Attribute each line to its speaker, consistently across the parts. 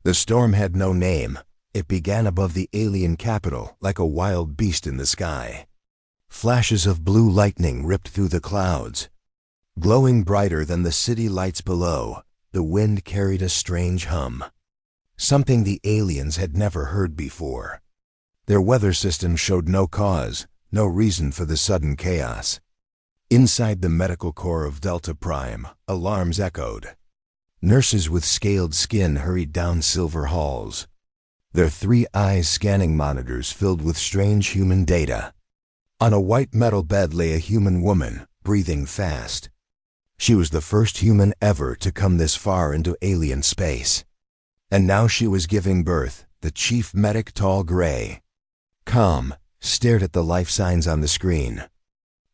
Speaker 1: The storm had no name. It began above the alien capital like a wild beast in the sky. Flashes of blue lightning ripped through the clouds. Glowing brighter than the city lights below, the wind carried a strange hum. Something the aliens had never heard before. Their weather system showed no cause, no reason for the sudden chaos. Inside the medical core of Delta Prime, alarms echoed. Nurses with scaled skin hurried down silver halls, their 3 eyes scanning monitors filled with strange human data. On a white metal bed lay a human woman, breathing fast. She was the first human ever to come this far into alien space. And now she was giving birth. The chief medic, tall gray, calm, stared at the life signs on the screen.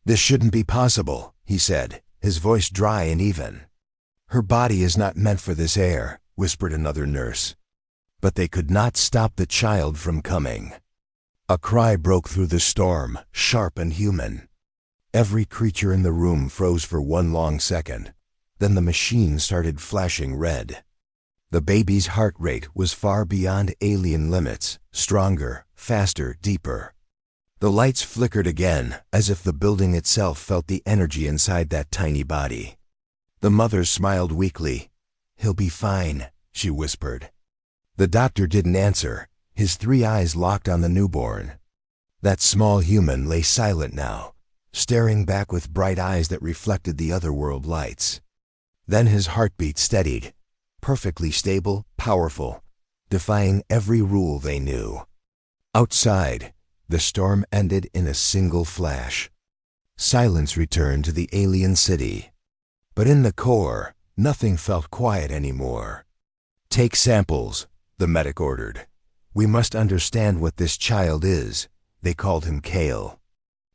Speaker 1: "This shouldn't be possible," he said, his voice dry and even. "Her body is not meant for this air," whispered another nurse. But they could not stop the child from coming. A cry broke through the storm, sharp and human. Every creature in the room froze for one long second. Then the machine started flashing red. The baby's heart rate was far beyond alien limits, stronger, faster, deeper. The lights flickered again, as if the building itself felt the energy inside that tiny body. The mother smiled weakly. "He'll be fine," she whispered. The doctor didn't answer, his 3 eyes locked on the newborn. That small human lay silent now, staring back with bright eyes that reflected the otherworld lights. Then his heartbeat steadied, perfectly stable, powerful, defying every rule they knew. Outside, the storm ended in a single flash. Silence returned to the alien city. But in the core, nothing felt quiet anymore. "Take samples," the medic ordered. "We must understand what this child is." They called him Kale.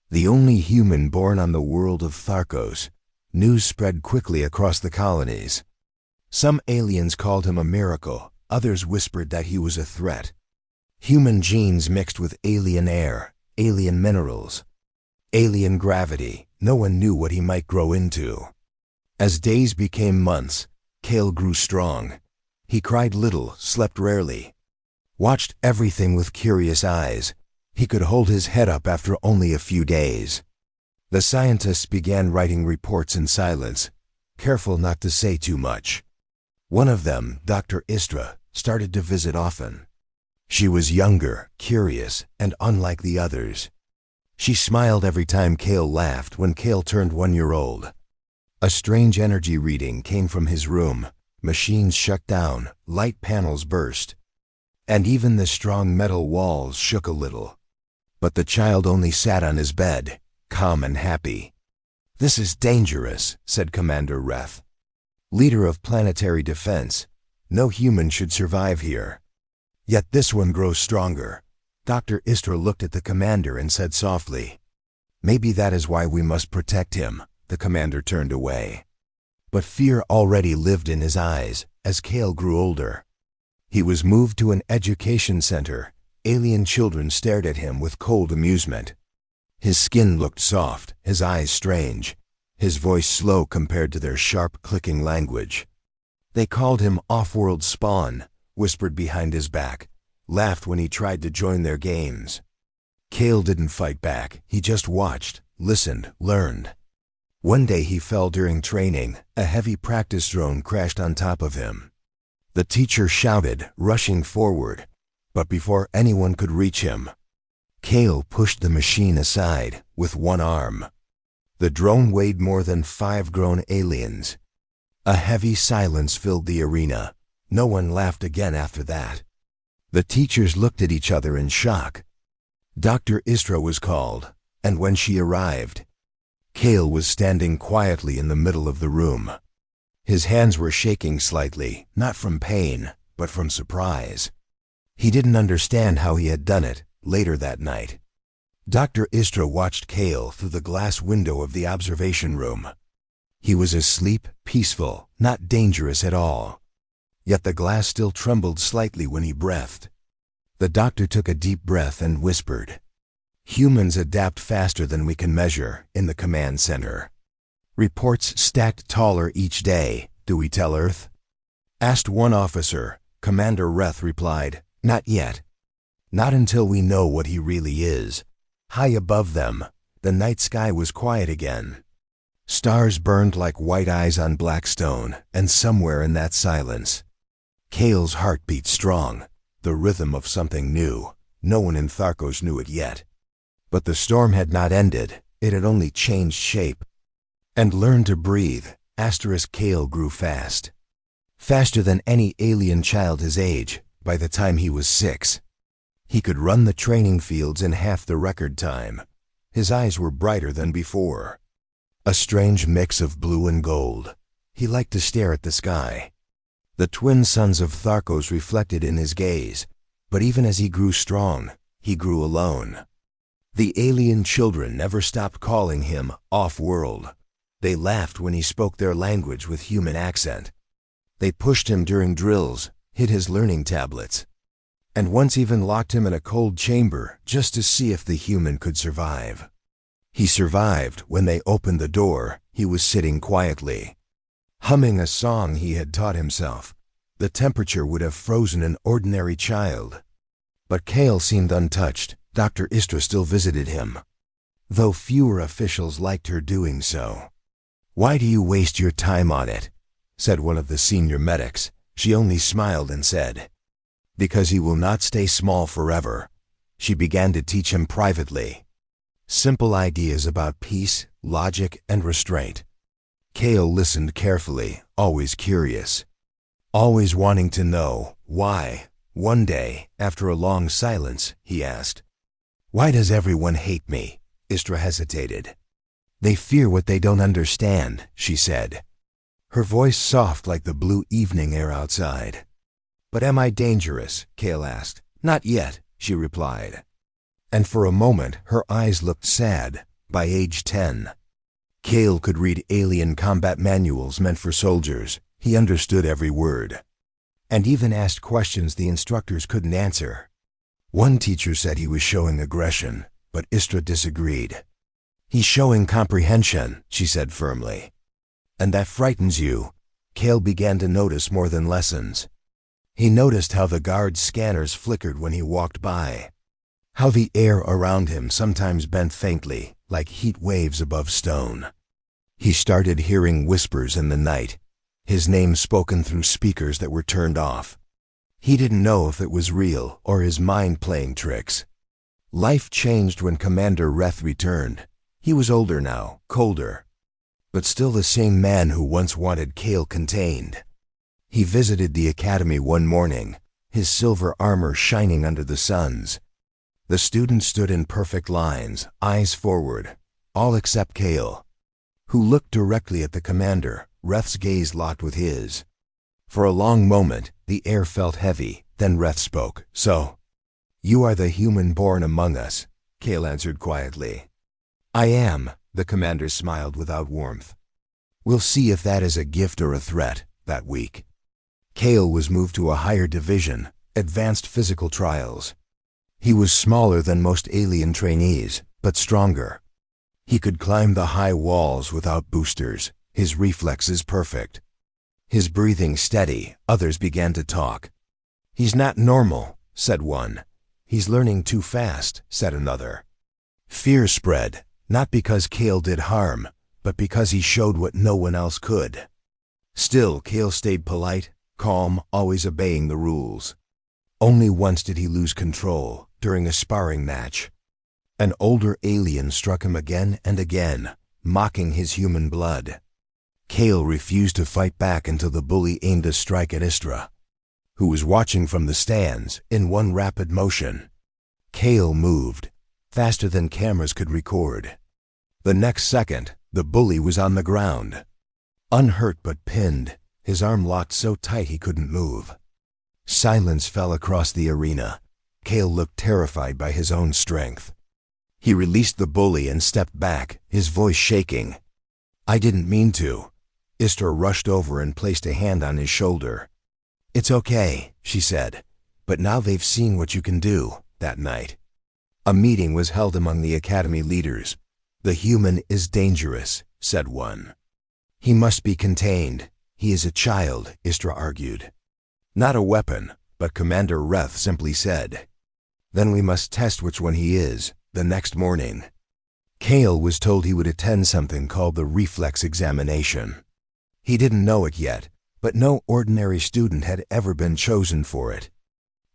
Speaker 1: The only human born on the world of Tharkos. News spread quickly across the colonies. Some aliens called him a miracle, others whispered that he was a threat. Human genes mixed with alien air, alien minerals, alien gravity. No one knew what he might grow into. As days became months, Kale grew strong. He cried little, slept rarely, watched everything with curious eyes. He could hold his head up after only a few days. The scientists began writing reports in silence, careful not to say too much. One of them, Dr. Istra, started to visit often. She was younger, curious, and unlike the others. She smiled every time Kale laughed when Kale turned 1 year old. A strange energy reading came from his room. Machines shut down, light panels burst, and even the strong metal walls shook a little. But the child only sat on his bed, calm and happy. "This is dangerous," said Commander Reth, leader of planetary defense. "No human should survive here. Yet this one grows stronger." Dr. Istra looked at the commander and said softly, "Maybe that is why we must protect him." The commander turned away. But fear already lived in his eyes as Kale grew older. He was moved to an education center. Alien children stared at him with cold amusement. His skin looked soft, his eyes strange, his voice slow compared to their sharp, clicking language. They called him off-world spawn, whispered behind his back, laughed when he tried to join their games. Kale didn't fight back. He just watched, listened, learned. One day he fell during training. A heavy practice drone crashed on top of him. The teacher shouted, rushing forward, but before anyone could reach him, Kale pushed the machine aside with one arm. The drone weighed more than 5 grown aliens. A heavy silence filled the arena. No one laughed again after that. The teachers looked at each other in shock. Dr. Istra was called, and when she arrived, Kale was standing quietly in the middle of the room. His hands were shaking slightly, not from pain, but from surprise. He didn't understand how he had done it. Later that night, Dr. Istra watched Kale through the glass window of the observation room. He was asleep, peaceful, not dangerous at all. Yet the glass still trembled slightly when he breathed. The doctor took a deep breath and whispered, "Humans adapt faster than we can measure in the command center. Reports stacked taller each day. Do we tell Earth?" asked one officer. Commander Reth replied, "Not yet. Not until we know what he really is." High above them, the night sky was quiet again. Stars burned like white eyes on black stone, and somewhere in that silence, Kale's heart beat strong, the rhythm of something new. No one in Tharkos knew it yet. But the storm had not ended, it had only changed shape. And learned to breathe. Kale grew fast. Faster than any alien child his age, by the time he was 6. He could run the training fields in half the record time. His eyes were brighter than before. A strange mix of blue and gold. He liked to stare at the sky. The twin suns of Tharkos reflected in his gaze, but even as he grew strong, he grew alone. The alien children never stopped calling him off-world. They laughed when he spoke their language with human accent. They pushed him during drills, hid his learning tablets, and once even locked him in a cold chamber just to see if the human could survive. He survived. When they opened the door, he was sitting quietly, humming a song he had taught himself. The temperature would have frozen an ordinary child. But Kale seemed untouched. Dr. Istra still visited him, though fewer officials liked her doing so. "Why do you waste your time on it?" said one of the senior medics. She only smiled and said, "Because he will not stay small forever." She began to teach him privately. Simple ideas about peace, logic, and restraint. Kale listened carefully, always curious, always wanting to know why. One day, after a long silence, he asked, "Why does everyone hate me?" Istra hesitated. "They fear what they don't understand," she said, her voice soft like the blue evening air outside. "But am I dangerous?" Kale asked. "Not yet," she replied. And for a moment, her eyes looked sad. By age 10, Kale could read alien combat manuals meant for soldiers. He understood every word, and even asked questions the instructors couldn't answer. One teacher said he was showing aggression, but Istra disagreed. "He's showing comprehension," she said firmly. "And that frightens you." Kale began to notice more than lessons. He noticed how the guard's scanners flickered when he walked by, how the air around him sometimes bent faintly, like heat waves above stone. He started hearing whispers in the night, his name spoken through speakers that were turned off. He didn't know if it was real or his mind playing tricks. Life changed when Commander Reth returned. He was older now, colder, but still the same man who once wanted Kale contained. He visited the academy one morning, his silver armor shining under the suns. The students stood in perfect lines, eyes forward, all except Kale, who looked directly at the commander. Reth's gaze locked with his. For a long moment, the air felt heavy. Then Reth spoke. "So, you are the human born among us," Kale answered quietly. "I am," the commander smiled without warmth. "We'll see if that is a gift or a threat." That week, Kale was moved to a higher division, advanced physical trials. He was smaller than most alien trainees, but stronger. He could climb the high walls without boosters, his reflexes perfect, his breathing steady. Others began to talk. "He's not normal," said one. "He's learning too fast," said another. Fear spread, not because Kale did harm, but because he showed what no one else could. Still, Kale stayed polite, calm, always obeying the rules. Only once did he lose control, during a sparring match. An older alien struck him again and again, mocking his human blood. Kale refused to fight back until the bully aimed a strike at Istra, who was watching from the stands, in one rapid motion. Kale moved, faster than cameras could record. The next second, the bully was on the ground, unhurt but pinned, his arm locked so tight he couldn't move. Silence fell across the arena. Kale looked terrified by his own strength. He released the bully and stepped back, his voice shaking. "I didn't mean to." Istra rushed over and placed a hand on his shoulder. "It's okay," she said, "but now they've seen what you can do." That night, a meeting was held among the academy leaders. "The human is dangerous," said one. "He must be contained. He is a child," Istra argued. Not a weapon, but Commander Reth simply said. Then we must test which one he is, the next morning. Cale was told he would attend something called the reflex examination. He didn't know it yet, but no ordinary student had ever been chosen for it.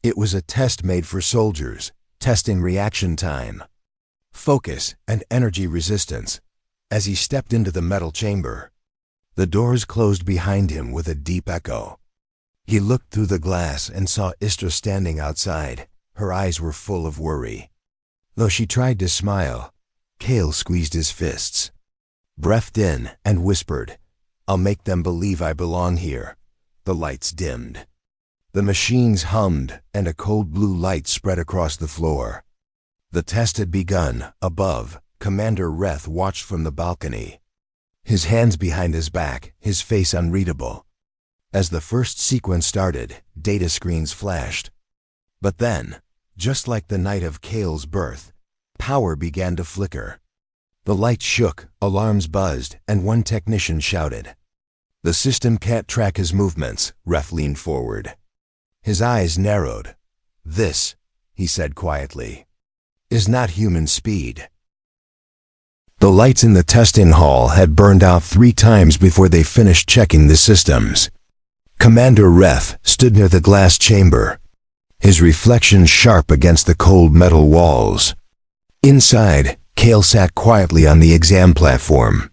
Speaker 1: It was a test made for soldiers, testing reaction time, focus, and energy resistance. As he stepped into the metal chamber, the doors closed behind him with a deep echo. He looked through the glass and saw Istra standing outside. Her eyes were full of worry. Though she tried to smile, Cale squeezed his fists, breathed in, and whispered, "I'll make them believe I belong here." The lights dimmed. The machines hummed, and a cold blue light spread across the floor. The test had begun. Above, Commander Reth watched from the balcony, his hands behind his back, his face unreadable. As the first sequence started, data screens flashed. But then, just like the night of Cale's birth, power began to flicker. The lights shook, alarms buzzed, and one technician shouted. "The system can't track his movements." Reth leaned forward. His eyes narrowed. "This," he said quietly, "is not human speed." The lights in the testing hall had burned out 3 times before they finished checking the systems. Commander Reth stood near the glass chamber, his reflection sharp against the cold metal walls. Inside, Cale sat quietly on the exam platform,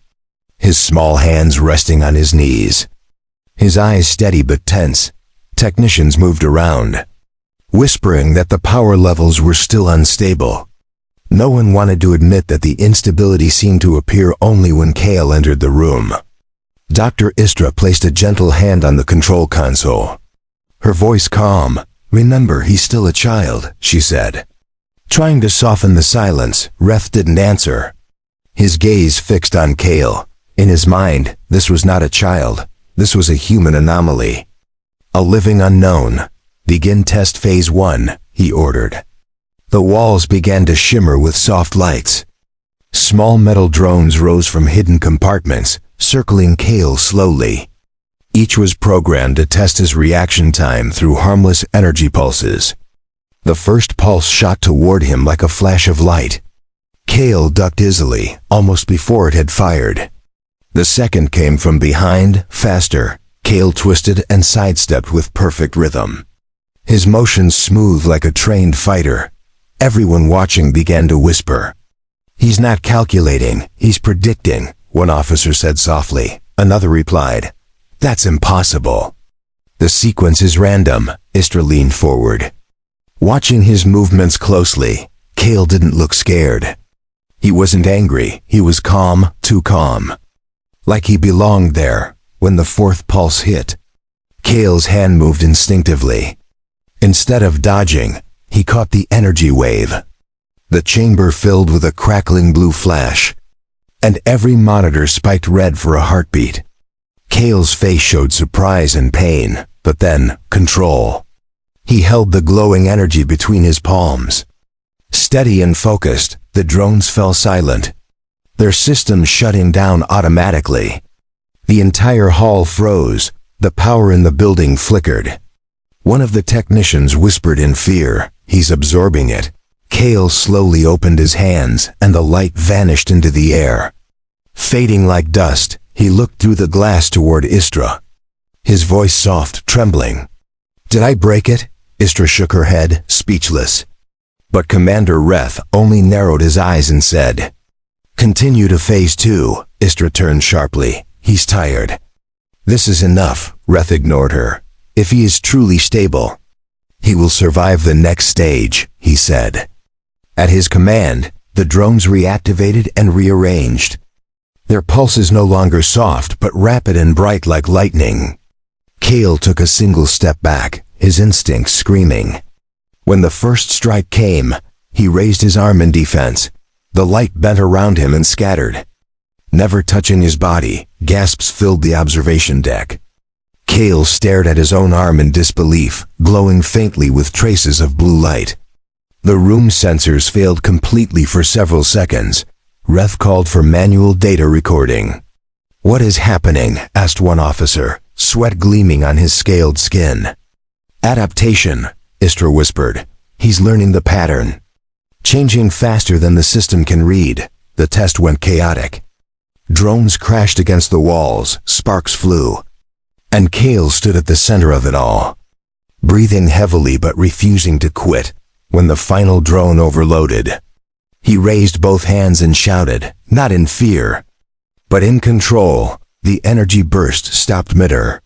Speaker 1: his small hands resting on his knees. His eyes steady but tense. Technicians moved around, whispering that the power levels were still unstable. No one wanted to admit that the instability seemed to appear only when Cale entered the room. Dr. Istra placed a gentle hand on the control console. Her voice calm. "Remember, he's still a child," she said. Trying to soften the silence, Reth didn't answer. His gaze fixed on Cale. In his mind, this was not a child. This was a human anomaly. "A living unknown. Begin test phase 1, he ordered. The walls began to shimmer with soft lights. Small metal drones rose from hidden compartments, circling Cale slowly. Each was programmed to test his reaction time through harmless energy pulses. The first pulse shot toward him like a flash of light. Cale ducked easily, almost before it had fired. The second came from behind, faster. Cale twisted and sidestepped with perfect rhythm, his motions smooth like a trained fighter. Everyone watching began to whisper. "He's not calculating, he's predicting," one officer said softly. Another replied, "That's impossible." "The sequence is random," Istra leaned forward, watching his movements closely. Cale didn't look scared. He wasn't angry, he was calm, too calm. Like he belonged there. When the 4th pulse hit, Cale's hand moved instinctively. Instead of dodging, he caught the energy wave. The chamber filled with a crackling blue flash, and every monitor spiked red for a heartbeat. Cale's face showed surprise and pain, but then control. He held the glowing energy between his palms. Steady and focused, the drones fell silent, their systems shutting down automatically. The entire hall froze. The power in the building flickered. One of the technicians whispered in fear, "He's absorbing it." Cale slowly opened his hands, and the light vanished into the air. Fading like dust, he looked through the glass toward Istra, his voice soft, trembling. "Did I break it?" Istra shook her head, speechless. But Commander Reth only narrowed his eyes and said, "Continue to phase 2. Istra turned sharply. "He's tired." "This is enough," Reth ignored her. "If he is truly stable, he will survive the next stage," he said. At his command, the drones reactivated and rearranged. Their pulses no longer soft but rapid and bright like lightning. Cale took a single step back, his instincts screaming. When the first strike came, he raised his arm in defense. The light bent around him and scattered, never touching his body. Gasps filled the observation deck. Cale stared at his own arm in disbelief, glowing faintly with traces of blue light. The room sensors failed completely for several seconds. Reth called for manual data recording. "What is happening?" asked one officer, sweat gleaming on his scaled skin. Adaptation, Istra whispered. He's learning the pattern. Changing faster than the system can read. The test went chaotic. Drones crashed against the walls, sparks flew. And Kale stood at the center of it all, breathing heavily but refusing to quit. When the final drone overloaded, he raised both hands and shouted, not in fear, but in control. The energy burst stopped mid-air,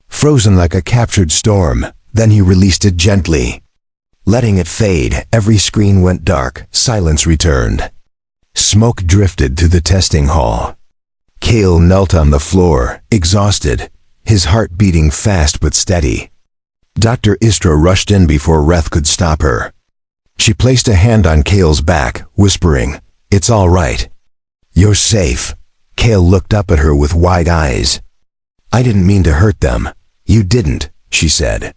Speaker 1: frozen like a captured storm. Then he released it gently. Letting it fade, every screen went dark, silence returned. Smoke drifted to the testing hall. Kale knelt on the floor, exhausted, his heart beating fast but steady. Dr. Istra rushed in before Reth could stop her. She placed a hand on Kale's back, whispering, "It's all right. You're safe." Kale looked up at her with wide eyes. "I didn't mean to hurt them." "You didn't," she said.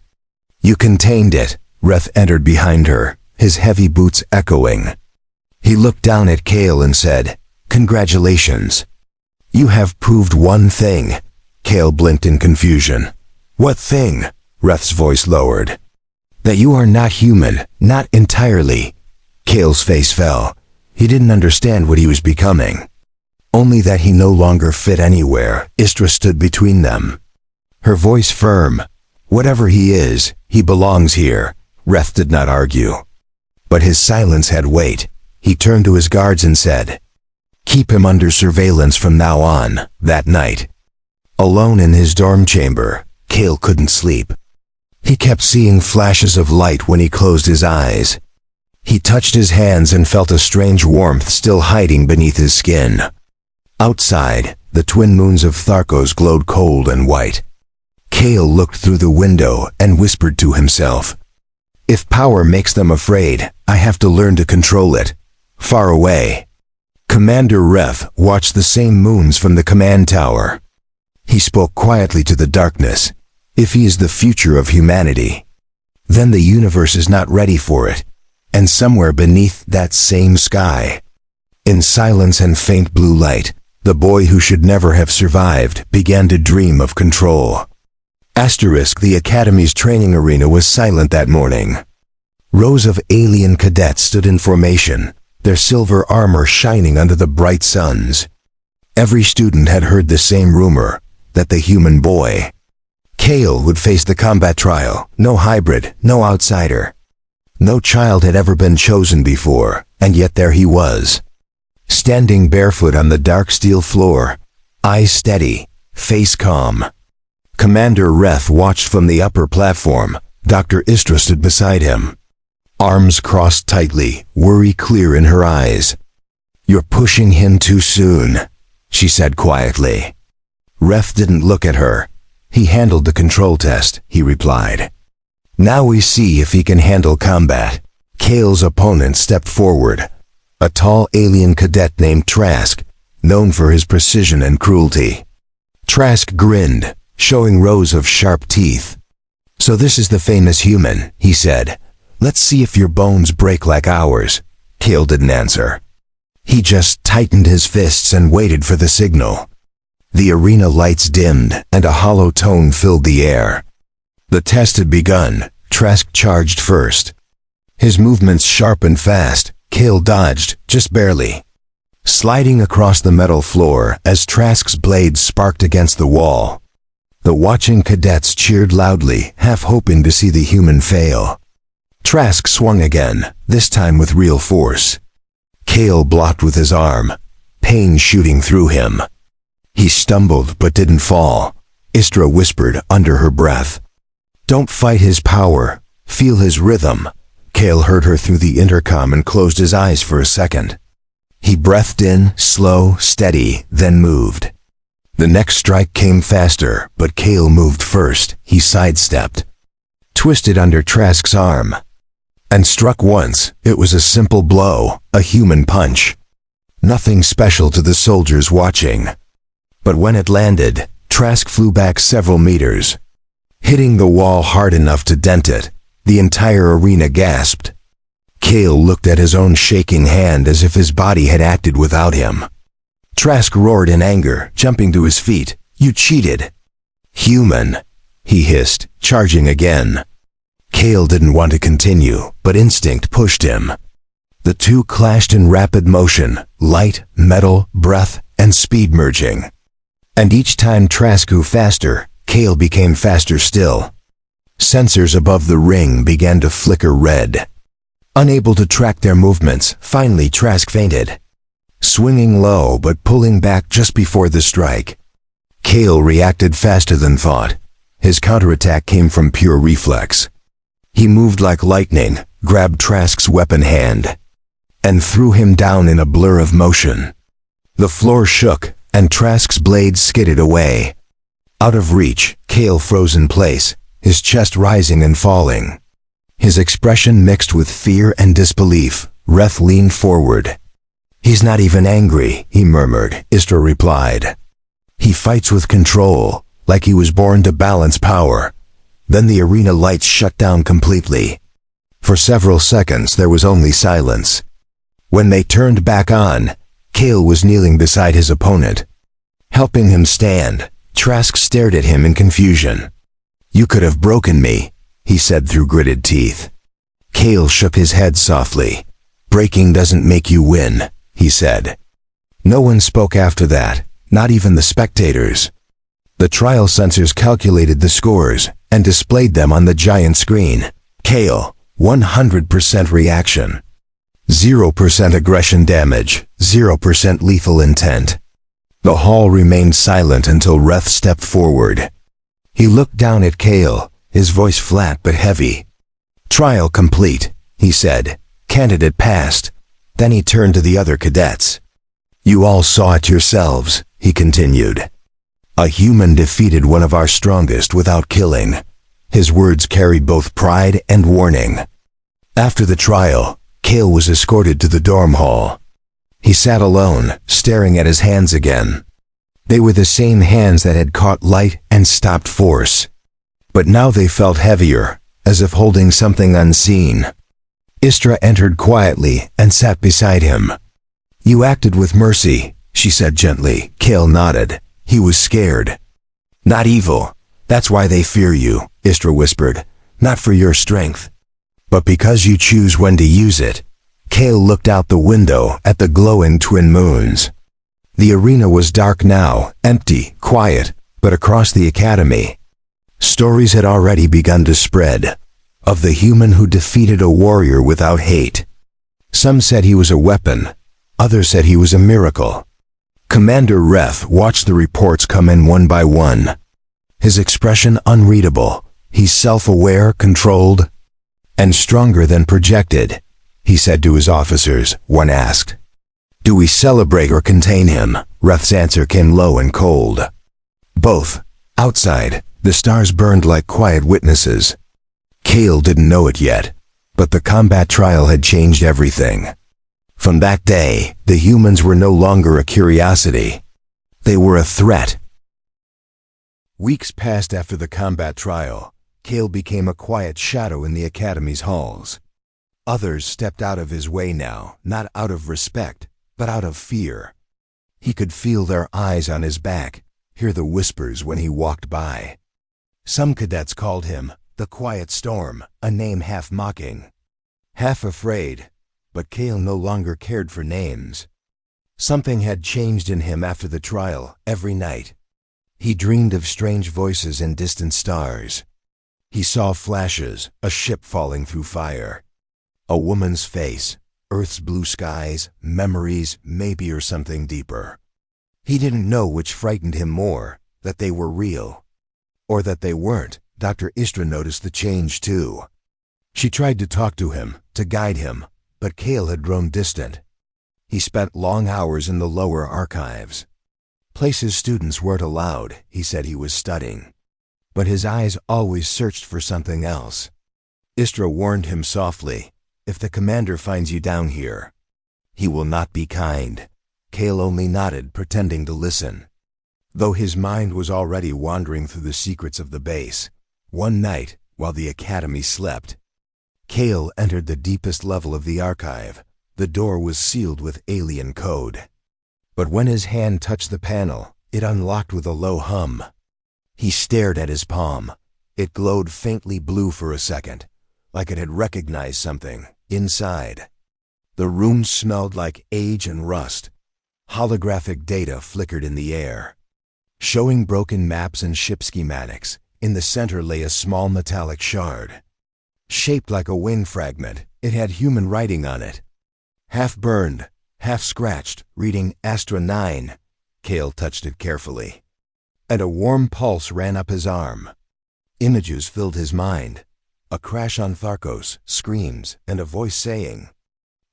Speaker 1: "You contained it." Reth entered behind her, his heavy boots echoing. He looked down at Kale and said, "Congratulations. You have proved one thing." Kale blinked in confusion. "What thing?" Reth's voice lowered. "That you are not human, not entirely." Kale's face fell. He didn't understand what he was becoming. Only that he no longer fit anywhere. Istra stood between them, her voice firm. "Whatever he is, he belongs here." Reth did not argue. But his silence had weight. He turned to his guards and said, "Keep him under surveillance from now on." That night, alone in his dorm chamber, Kale couldn't sleep. He kept seeing flashes of light when he closed his eyes. He touched his hands and felt a strange warmth still hiding beneath his skin. Outside, the twin moons of Tharkos glowed cold and white. Kale looked through the window and whispered to himself, "If power makes them afraid, I have to learn to control it." Far away, Commander Reth watched the same moons from the command tower. He spoke quietly to the darkness. "If he is the future of humanity, then the universe is not ready for it." And somewhere beneath that same sky, in silence and faint blue light, the boy who should never have survived began to dream of control. The Academy's training arena was silent that morning. Rows of alien cadets stood in formation, their silver armor shining under the bright suns. Every student had heard the same rumor, that the human boy, Kale, would face the combat trial. No hybrid, no outsider. No child had ever been chosen before, and yet there he was, standing barefoot on the dark steel floor, eyes steady, face calm. Commander Reth watched from the upper platform. Dr. Istra stood beside him, arms crossed tightly, worry clear in her eyes. "You're pushing him too soon," she said quietly. Reth didn't look at her. "He handled the control test," he replied. "Now we see if he can handle combat." Kale's opponent stepped forward, a tall alien cadet named Trask, known for his precision and cruelty. Trask grinned, showing rows of sharp teeth. "So this is the famous human," he said. "Let's see if your bones break like ours." Kale didn't answer. He just tightened his fists and waited for the signal. The arena lights dimmed, and a hollow tone filled the air. The test had begun. Trask charged first. His movements sharp and fast. Kale dodged, just barely, sliding across the metal floor as Trask's blade sparked against the wall. The watching cadets cheered loudly, half hoping to see the human fail. Trask swung again, this time with real force. Kale blocked with his arm, pain shooting through him. He stumbled but didn't fall. Istra whispered under her breath, "Don't fight his power, feel his rhythm." Kale heard her through the intercom and closed his eyes for a second. He breathed in, slow, steady, then moved. The next strike came faster, but Kale moved first. He sidestepped, twisted under Trask's arm, and struck once. It was a simple blow, a human punch. Nothing special to the soldiers watching. But when it landed, Trask flew back several meters, hitting the wall hard enough to dent it. The entire arena gasped. Kale looked at his own shaking hand as if his body had acted without him. Trask roared in anger, jumping to his feet. "You cheated!" "Human!" he hissed, charging again. Kale didn't want to continue, but instinct pushed him. The two clashed in rapid motion, light, metal, breath, and speed merging. And each time Trask grew faster, Kale became faster still. Sensors above the ring began to flicker red. Unable to track their movements, finally Trask fainted, swinging low but pulling back just before the strike. Kale reacted faster than thought. His counterattack came from pure reflex. He moved like lightning, grabbed Trask's weapon hand, and threw him down in a blur of motion. The floor shook, and Trask's blade skidded away. Out of reach, Kale froze in place, his chest rising and falling. His expression mixed with fear and disbelief. Reth leaned forward. "He's not even angry," he murmured. Istra replied. "He fights with control, like he was born to balance power." Then the arena lights shut down completely. For several seconds there was only silence. When they turned back on, Kale was kneeling beside his opponent. Helping him stand, Trask stared at him in confusion. "You could have broken me," he said through gritted teeth. Kale shook his head softly. "Breaking doesn't make you win," he said. No one spoke after that, not even the spectators. The trial sensors calculated the scores and displayed them on the giant screen. Kale, 100% reaction. 0% aggression damage, 0% lethal intent. The hall remained silent until Reth stepped forward. He looked down at Kale, his voice flat but heavy. "Trial complete," he said. "Candidate passed." Then he turned to the other cadets. "You all saw it yourselves," he continued. "A human defeated one of our strongest without killing." His words carried both pride and warning. After the trial, Kale was escorted to the dorm hall. He sat alone, staring at his hands again. They were the same hands that had caught light and stopped force. But now they felt heavier, as if holding something unseen. Istra entered quietly and sat beside him. "You acted with mercy," she said gently. Kale nodded. He was scared. "Not evil. That's why they fear you," Istra whispered. "Not for your strength, but because you choose when to use it." Kale looked out the window at the glowing twin moons. The arena was dark now, empty, quiet, but across the academy, stories had already begun to spread, of the human who defeated a warrior without hate. Some said he was a weapon, others said he was a miracle. Commander Reth watched the reports come in one by one. His expression unreadable. He's self-aware, controlled, and stronger than projected, he said to his officers. One asked, "Do we celebrate or contain him?" Reth's answer came low and cold. "Both." Outside, the stars burned like quiet witnesses. Kale didn't know it yet, but the combat trial had changed everything. From that day, the humans were no longer a curiosity. They were a threat. Weeks passed after the combat trial. Kale became a quiet shadow in the academy's halls. Others stepped out of his way now, not out of respect, but out of fear. He could feel their eyes on his back, hear the whispers when he walked by. Some cadets called him the Quiet Storm, a name half mocking, half afraid, but Kale no longer cared for names. Something had changed in him after the trial. Every night, he dreamed of strange voices and distant stars. He saw flashes, a ship falling through fire, a woman's face, Earth's blue skies, memories, maybe, or something deeper. He didn't know which frightened him more, that they were real, or that they weren't. Dr. Istra noticed the change too. She tried to talk to him, to guide him, but Kale had grown distant. He spent long hours in the lower archives, places students weren't allowed. He said he was studying, but his eyes always searched for something else. Istra warned him softly, "If the commander finds you down here, he will not be kind." Kale only nodded, pretending to listen, though his mind was already wandering through the secrets of the base. One night, while the academy slept, Kale entered the deepest level of the archive. The door was sealed with alien code. But when his hand touched the panel, it unlocked with a low hum. He stared at his palm. It glowed faintly blue for a second, like it had recognized something inside. The room smelled like age and rust. Holographic data flickered in the air, showing broken maps and ship schematics. In the center lay a small metallic shard. Shaped like a wing fragment, it had human writing on it. Half burned, half scratched, reading Astra 9. Cale touched it carefully, and a warm pulse ran up his arm. Images filled his mind. A crash on Tharkos, screams, and a voice saying,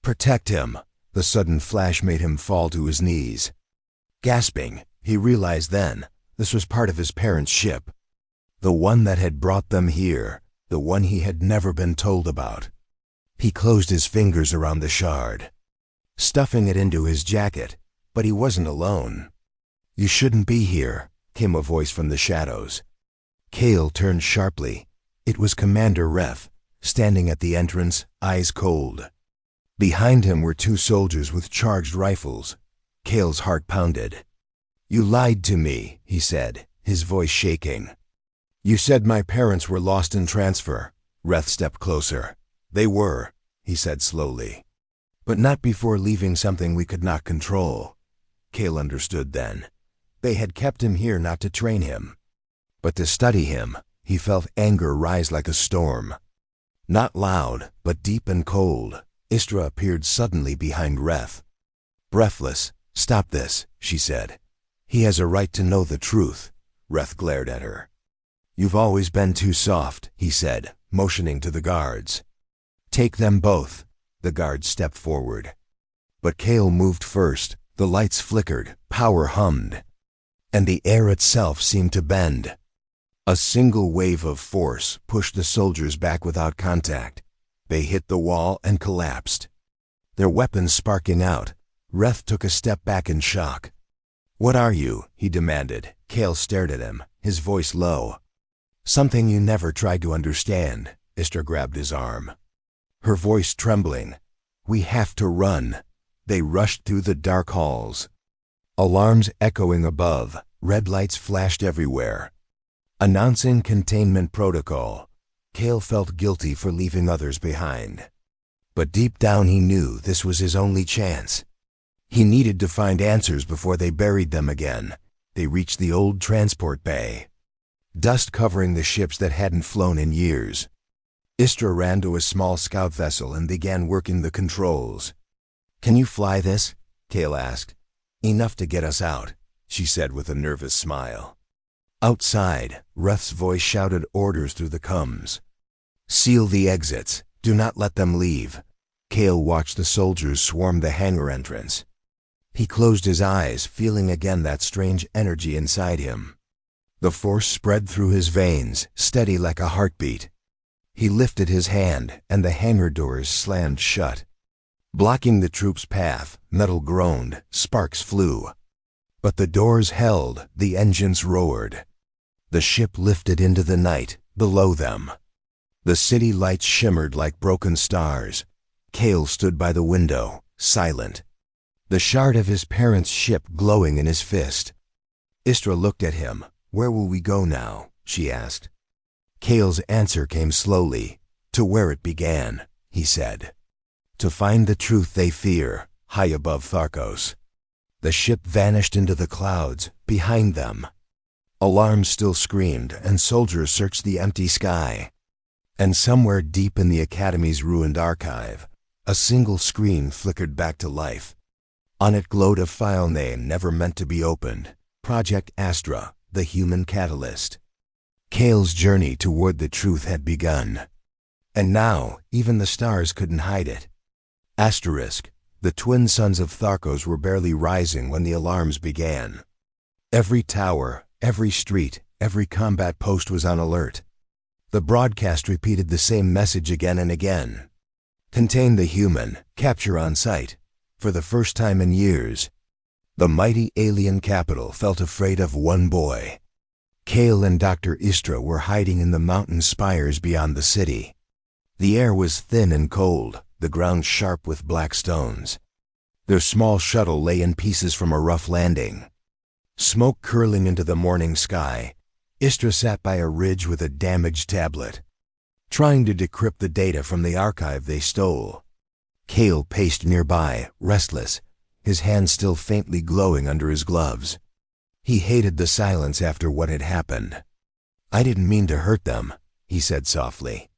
Speaker 1: "Protect him." The sudden flash made him fall to his knees. Gasping, he realized then this was part of his parents' ship. The one that had brought them here, the one he had never been told about. He closed his fingers around the shard, stuffing it into his jacket, but he wasn't alone. "You shouldn't be here," came a voice from the shadows. Cale turned sharply. It was Commander Reth, standing at the entrance, eyes cold. Behind him were two soldiers with charged rifles. Cale's heart pounded. "You lied to me," he said, his voice shaking. "You said my parents were lost in transfer." Reth stepped closer. "They were," he said slowly. "But not before leaving something we could not control." Cale understood then. They had kept him here not to train him, but to study him. He felt anger rise like a storm. Not loud, but deep and cold. Istra appeared suddenly behind Reth. Breathless, "Stop this," she said. "He has a right to know the truth." Reth glared at her. "You've always been too soft," he said, motioning to the guards. "Take them both." The guards stepped forward. But Cale moved first. The lights flickered, power hummed, and the air itself seemed to bend. A single wave of force pushed the soldiers back without contact. They hit the wall and collapsed, their weapons sparking out. Reth took a step back in shock. "What are you?" he demanded. Cale stared at him, his voice low. "Something you never tried to understand." Istra grabbed his arm, her voice trembling. "We have to run." They rushed through the dark halls, alarms echoing above. Red lights flashed everywhere, announcing containment protocol. Cale felt guilty for leaving others behind, but deep down he knew this was his only chance. He needed to find answers before they buried them again. They reached the old transport bay, dust covering the ships that hadn't flown in years. Istra ran to a small scout vessel and began working the controls. "Can you fly this?" Cale asked. "Enough to get us out," she said with a nervous smile. Outside, Reth's voice shouted orders through the comms. "Seal the exits. Do not let them leave." Cale watched the soldiers swarm the hangar entrance. He closed his eyes, feeling again that strange energy inside him. The force spread through his veins, steady like a heartbeat. He lifted his hand, and the hangar doors slammed shut, blocking the troops' path. Metal groaned, sparks flew. But the doors held, the engines roared. The ship lifted into the night below them. The city lights shimmered like broken stars. Cale stood by the window, silent, the shard of his parents' ship glowing in his fist. Istra looked at him. "Where will we go now?" she asked. Cale's answer came slowly. "To where it began," he said. "To find the truth they fear, high above Tharkos." The ship vanished into the clouds behind them. Alarms still screamed, and soldiers searched the empty sky. And somewhere deep in the Academy's ruined archive, a single screen flickered back to life. On it glowed a file name never meant to be opened: Project Astra, the Human Catalyst. Cale's journey toward the truth had begun. And now, even the stars couldn't hide it. Asterisk. The twin suns of Tharkos were barely rising when the alarms began. Every tower, every street, every combat post was on alert. The broadcast repeated the same message again and again. Contain the human, capture on sight. For the first time in years, the mighty alien capital felt afraid of one boy. Cale and Dr. Istra were hiding in the mountain spires beyond the city. The air was thin and cold, the ground sharp with black stones. Their small shuttle lay in pieces from a rough landing, smoke curling into the morning sky. Istra sat by a ridge with a damaged tablet. trying to decrypt the data from the archive they stole. Cale paced nearby, restless, his hands still faintly glowing under his gloves. He hated the silence after what had happened. "I didn't mean to hurt them," he said softly.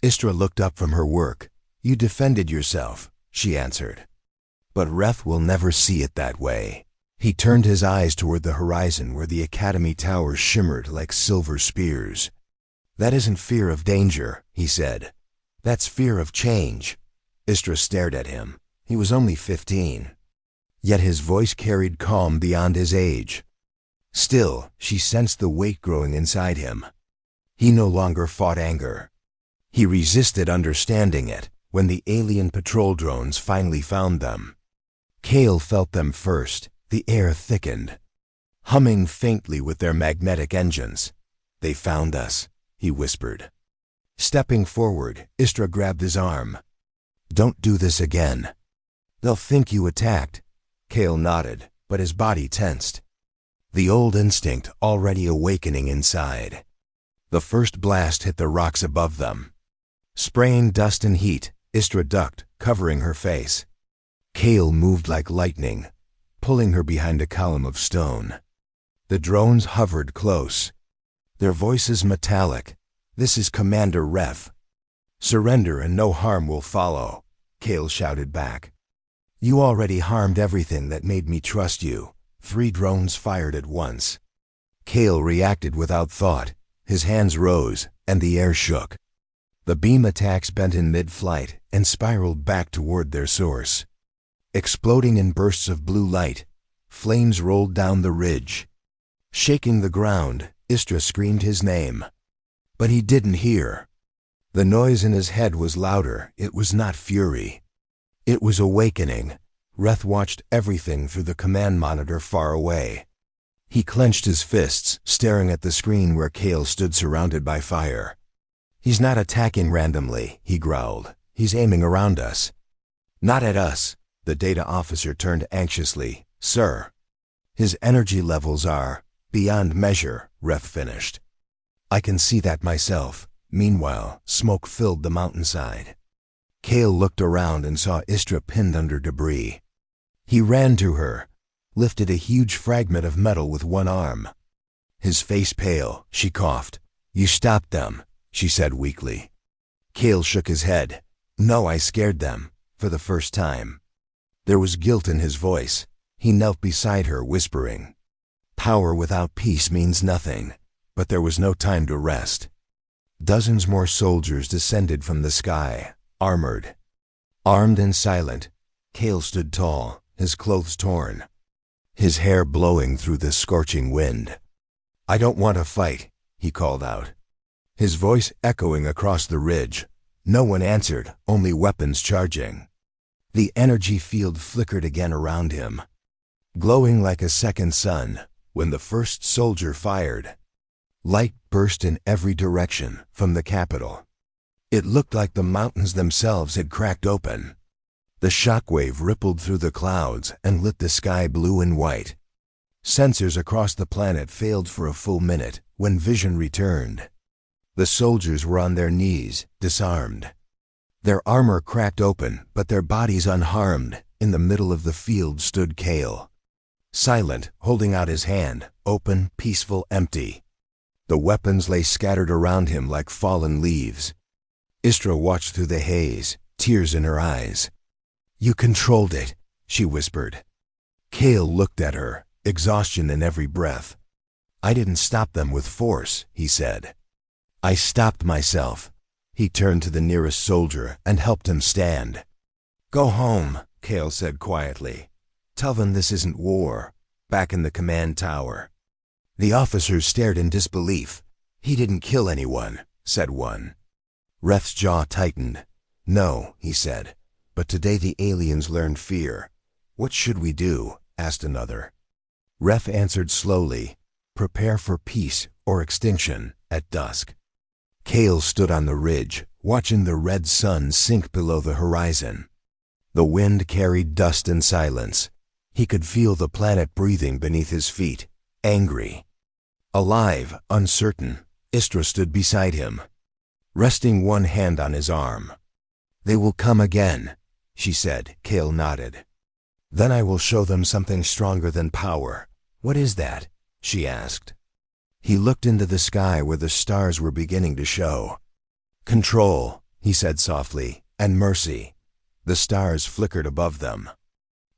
Speaker 1: Istra looked up from her work. "You defended yourself," she answered. "But Reth will never see it that way." He turned his eyes toward the horizon where the academy towers shimmered like silver spears. "That isn't fear of danger," he said. "That's fear of change." Istra stared at him. He was only 15. Yet his voice carried calm beyond his age. Still, she sensed the weight growing inside him. He no longer fought anger. He resisted understanding it when the alien patrol drones finally found them. Cale felt them first. The air thickened, humming faintly with their magnetic engines. "They found us," he whispered. Stepping forward, Istra grabbed his arm. "Don't do this again." "They'll think you attacked." Cale nodded, but his body tensed. The old instinct already awakening inside. The first blast hit the rocks above them. Spraying dust and heat, Istra ducked, covering her face. Cale moved like lightning, pulling her behind a column of stone. The drones hovered close, their voices metallic. "This is Commander Reth." "Surrender and no harm will follow," Cale shouted back. "You already harmed everything that made me trust you." 3 drones fired at once. Cale reacted without thought. His hands rose, and the air shook. The beam attacks bent in mid-flight and spiraled back toward their source. Exploding in bursts of blue light, flames rolled down the ridge. Shaking the ground, Istra screamed his name. But he didn't hear. The noise in his head was louder. It was not fury. It was awakening. Reth watched everything through the command monitor far away. He clenched his fists, staring at the screen where Cale stood surrounded by fire. "He's not attacking randomly," he growled. "He's aiming around us." "Not at us." The data officer turned anxiously. "Sir." "His energy levels are beyond measure," Reth finished. "I can see that myself." Meanwhile, smoke filled the mountainside. Cale looked around and saw Istra pinned under debris. He ran to her, lifted a huge fragment of metal with one arm. His face pale, she coughed. "You stopped them," she said weakly. Cale shook his head. "No, I scared them, for the first time." There was guilt in his voice. He knelt beside her, whispering, "Power without peace means nothing." But there was no time to rest. Dozens more soldiers descended from the sky, armored. Armed and silent, Cale stood tall, his clothes torn, his hair blowing through the scorching wind. "I don't want to fight," he called out, his voice echoing across the ridge. No one answered, only weapons charging. The energy field flickered again around him, glowing like a second sun. When the first soldier fired, light burst in every direction from the capital. It looked like the mountains themselves had cracked open. The shockwave rippled through the clouds and lit the sky blue and white. Sensors across the planet failed for a full minute when vision returned. The soldiers were on their knees, disarmed. Their armor cracked open, but their bodies unharmed. In the middle of the field stood Cale, silent, holding out his hand, open, peaceful, empty. The weapons lay scattered around him like fallen leaves. Istra watched through the haze, tears in her eyes. "You controlled it," she whispered. Cale looked at her, exhaustion in every breath. "I didn't stop them with force," he said. "I stopped myself." He turned to the nearest soldier and helped him stand. "Go home," Cale said quietly. "Tell them this isn't war." Back in the command tower, the officers stared in disbelief. "He didn't kill anyone," said one. Reth's jaw tightened. "No," he said, "but today the aliens learned fear." "What should we do?" asked another. Reth answered slowly, "Prepare for peace or extinction at dusk." Cale stood on the ridge, watching the red sun sink below the horizon. The wind carried dust and silence. He could feel the planet breathing beneath his feet, angry. Alive, uncertain, Istra stood beside him. resting one hand on his arm. "They will come again," she said. Kale nodded. "Then I will show them something stronger than power." "What is that?" she asked. He looked into the sky where the stars were beginning to show. "Control," he said softly, "and mercy." The stars flickered above them.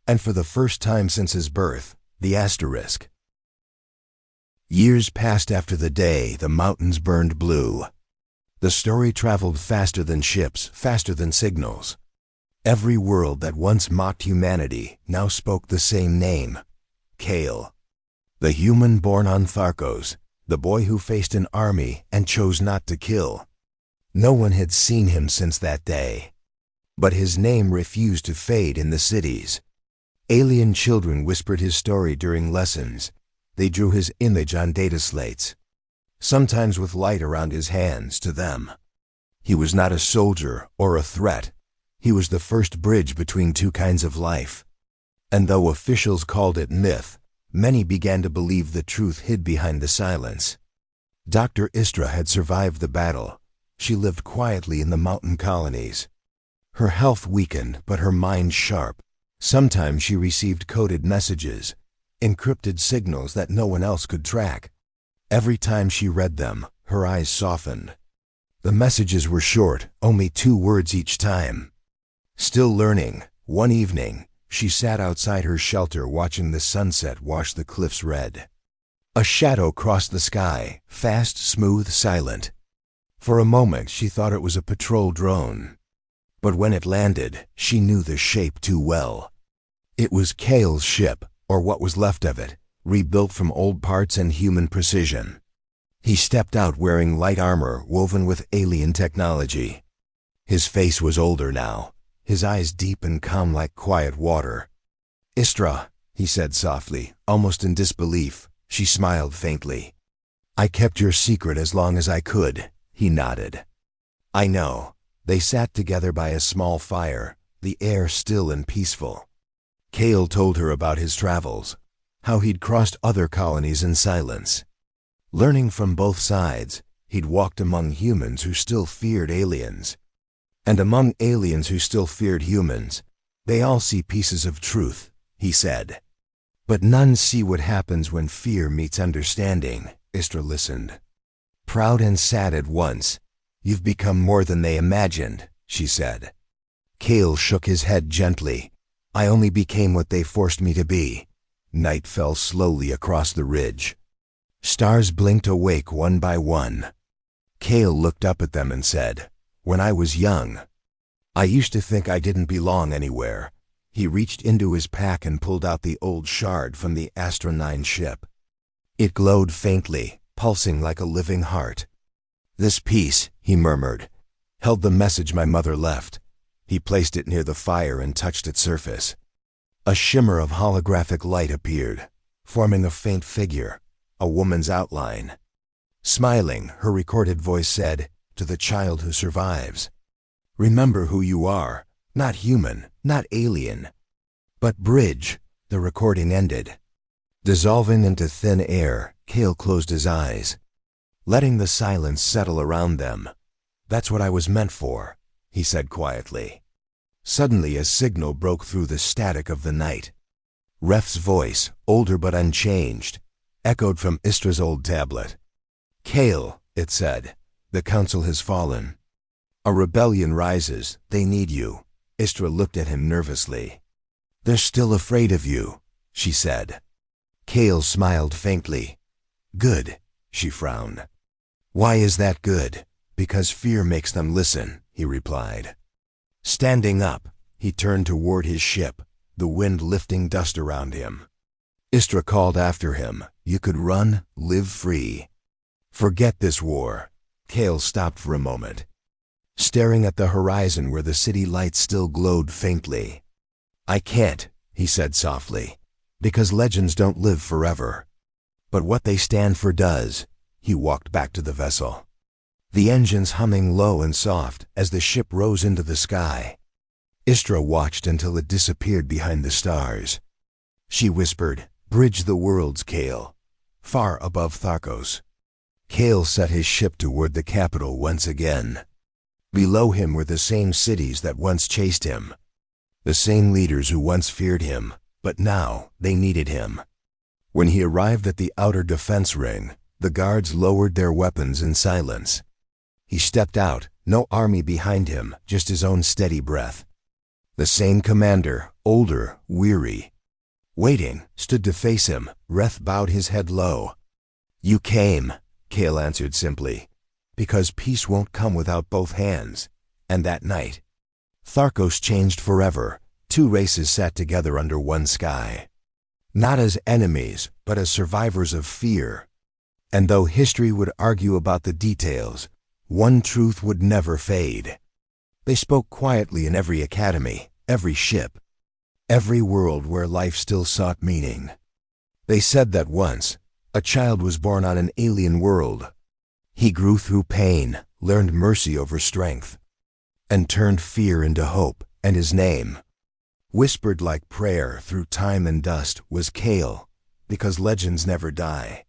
Speaker 1: And for the first time since his birth, the asterisk. Years passed after the day the mountains burned blue. The story traveled faster than ships, faster than signals. Every world that once mocked humanity now spoke the same name: Kale. The human born on Tharkos, the boy who faced an army and chose not to kill. No one had seen him since that day. But his name refused to fade in the cities. Alien children whispered his story during lessons. They drew his image on data slates, sometimes with light around his hands. To them, he was not a soldier or a threat. He was the first bridge between two kinds of life. And though officials called it myth, many began to believe the truth hid behind the silence. Dr. Istra had survived the battle. She lived quietly in the mountain colonies. Her health weakened, but her mind sharp. Sometimes she received coded messages, encrypted signals that no one else could track. Every time she read them, her eyes softened. The messages were short, only 2 words each time. Still learning, one evening, she sat outside her shelter watching the sunset wash the cliffs red. A shadow crossed the sky, fast, smooth, silent. For a moment she thought it was a patrol drone. But when it landed, she knew the shape too well. It was Kale's ship, or what was left of it, rebuilt from old parts and human precision. He stepped out wearing light armor woven with alien technology. His face was older now, his eyes deep and calm like quiet water. "Istra," he said softly, almost in disbelief. She smiled faintly. "I kept your secret as long as I could," he nodded. "I know." They sat together by a small fire, the air still and peaceful. Kale told her about his travels, how he'd crossed other colonies in silence. Learning from both sides, he'd walked among humans who still feared aliens. And among aliens who still feared humans, they all see pieces of truth, he said. But none see what happens when fear meets understanding. Istra listened. "Proud and sad at once. You've become more than they imagined," she said. Kale shook his head gently. "I only became what they forced me to be." Night fell slowly across the ridge. Stars blinked awake one by one. Kale looked up at them and said, "When I was young, I used to think I didn't belong anywhere." He reached into his pack and pulled out the old shard from the Astra 9 ship. It glowed faintly, pulsing like a living heart. "This piece," he murmured, "held the message my mother left." He placed it near the fire and touched its surface. A shimmer of holographic light appeared, forming a faint figure, a woman's outline. Smiling, her recorded voice said, "To the child who survives, remember who you are, not human, not alien, but bridge." The recording ended. Dissolving into thin air, Kale closed his eyes, letting the silence settle around them. "That's what I was meant for," he said quietly. Suddenly a signal broke through the static of the night. Ref's voice, older but unchanged, echoed from Istra's old tablet. "Kale," it said, "the council has fallen. A rebellion rises. They need you." Istra looked at him nervously. "They're still afraid of you," she said. Kale smiled faintly. "Good," she frowned. "Why is that good?" "Because fear makes them listen," he replied. Standing up, he turned toward his ship, the wind lifting dust around him. Istra called after him, "You could run, live free. Forget this war." Kale stopped for a moment, staring at the horizon where the city lights still glowed faintly. "I can't," he said softly, "because legends don't live forever. But what they stand for does." He walked back to the vessel, the engines humming low and soft as the ship rose into the sky. Istra watched until it disappeared behind the stars. She whispered, "Bridge the worlds, Kale, far above Tharkos." Kale set his ship toward the capital once again. Below him were the same cities that once chased him, the same leaders who once feared him, but now they needed him. When he arrived at the outer defense ring, the guards lowered their weapons in silence. He stepped out, no army behind him, just his own steady breath. The same commander, older, weary, waiting, stood to face him. Reth bowed his head low. "You came," Kale answered simply, "because peace won't come without both hands." And that night, Tharkos changed forever. Two races sat together under one sky, not as enemies, but as survivors of fear. And though history would argue about the details, one truth would never fade. They spoke quietly in every academy, every ship, every world where life still sought meaning. They said that once, a child was born on an alien world. He grew through pain, learned mercy over strength, and turned fear into hope, and his name, whispered like prayer through time and dust, was Kale, because legends never die.